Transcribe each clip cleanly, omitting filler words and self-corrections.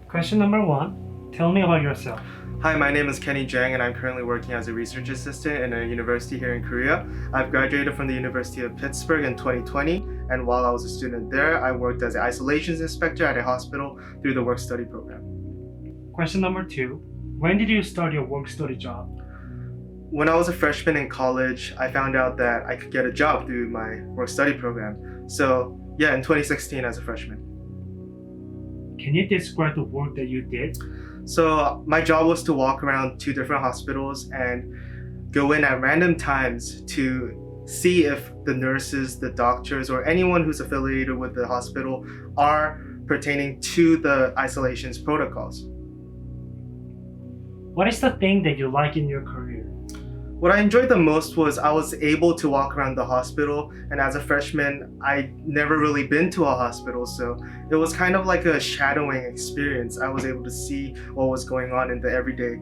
Question number 1. Tell me about yourself. Hi, my name is Jang and I'm currently working as a research assistant in a university here in Korea. I've graduated from the University of Pittsburgh in 2020, and while I was a student there, I worked as an isolations inspector at a hospital through the work-study program. Question number 2. When did you start your work-study job? When I was a freshman in college, I found out that I could get a job through my work-study program. So yeah, in 2016 as a freshman. Can you describe the work that you did? So my job was to walk around 2 different hospitals and go in at random times to see if the nurses, the doctors, or anyone who's affiliated with the hospital are pertaining to the isolations protocols. What is the thing that you like in your career? What I enjoyed the most was I was able to walk around the hospital, and as a freshman, I'd never really been to a hospital, so it was kind of like a shadowing experience. I was able to see what was going on in the everyday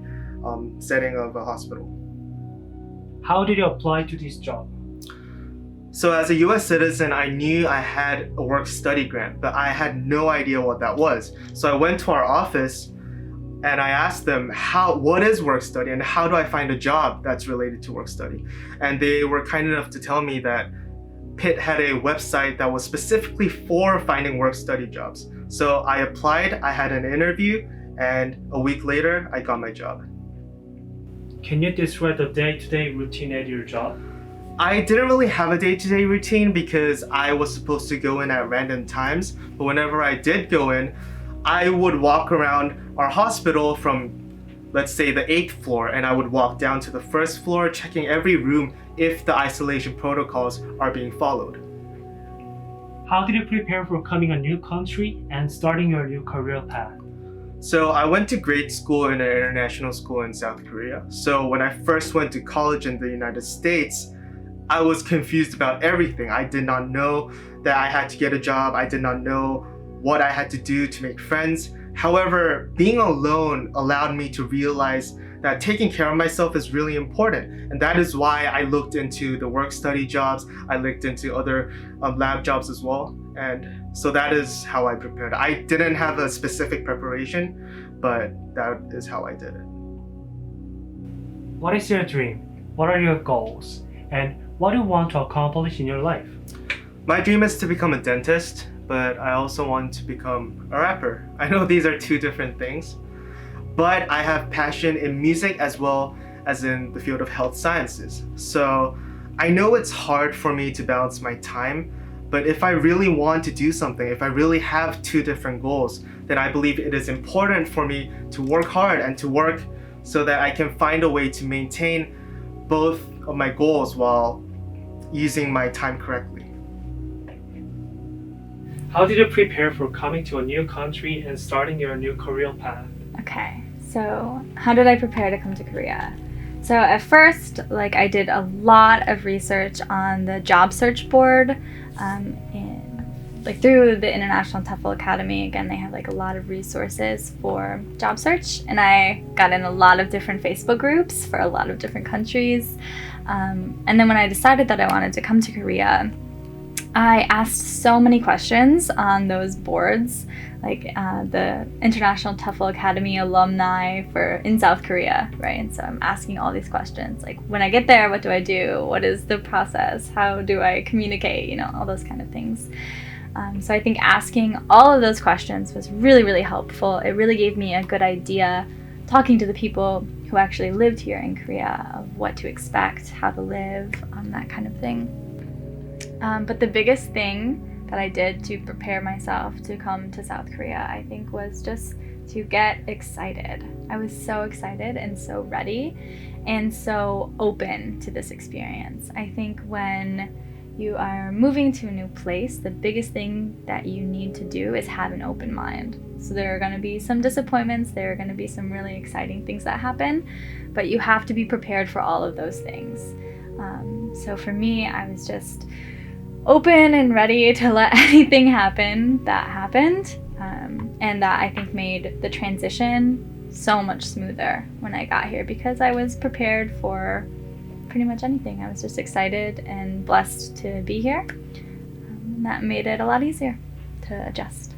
setting of a hospital. How did you apply to this job? So as a US citizen, I knew I had a work-study grant, but I had no idea what that was. So I went to our office and I asked them, what is work study and how do I find a job that's related to work study? And they were kind enough to tell me that Pitt had a website that was specifically for finding work study jobs. So I applied, I had an interview, and a week later, I got my job. Can you describe the day-to-day routine at your job? I didn't really have a day-to-day routine because I was supposed to go in at random times, but whenever I did go in, I would walk around our hospital from, let's say, the 8th floor, and I would walk down to the 1st floor, checking every room if the isolation protocols are being followed. How did you prepare for coming a new country and starting your new career path? So I went to grade school in an international school in South Korea. So when I first went to college in the United States, I was confused about everything. I did not know that I had to get a job. I did not know what I had to do to make friends. However, being alone allowed me to realize that taking care of myself is really important. And that is why I looked into the work-study jobs. I looked into other lab jobs as well. And so that is how I prepared. I didn't have a specific preparation, but that is how I did it. What is your dream? What are your goals? And what do you want to accomplish in your life? My dream is to become a dentist, but I also want to become a rapper. I know these are 2 different things, but I have passion in music as well as in the field of health sciences. So I know it's hard for me to balance my time, but if I really want to do something, if I really have 2 different goals, then I believe it is important for me to work hard and to work so that I can find a way to maintain both of my goals while using my time correctly. How did you prepare for coming to a new country and starting your new career path? Okay, so how did I prepare to come to Korea? So at first, I did a lot of research on the job search board, through the International TEFL Academy. Again, they have a lot of resources for job search, and I got in a lot of different Facebook groups for a lot of different countries. And then when I decided that I wanted to come to Korea, I asked so many questions on those boards, the International TEFL Academy alumni in South Korea, right? And so I'm asking all these questions, when I get there, what do I do? What is the process? How do I communicate? All those kind of things. So I think asking all of those questions was really, really helpful. It really gave me a good idea, talking to the people who actually lived here in Korea, of what to expect, how to live, that kind of thing. But the biggest thing that I did to prepare myself to come to South Korea, I think, was just to get excited. I was so excited and so ready and so open to this experience. I think when you are moving to a new place, the biggest thing that you need to do is have an open mind. So there are going to be some disappointments, there are going to be some really exciting things that happen, but you have to be prepared for all of those things. So for me, I was just open and ready to let anything happen that happened, and that I think made the transition so much smoother when I got here, because I was prepared for pretty much anything. I was just excited and blessed to be here, and that made it a lot easier to adjust.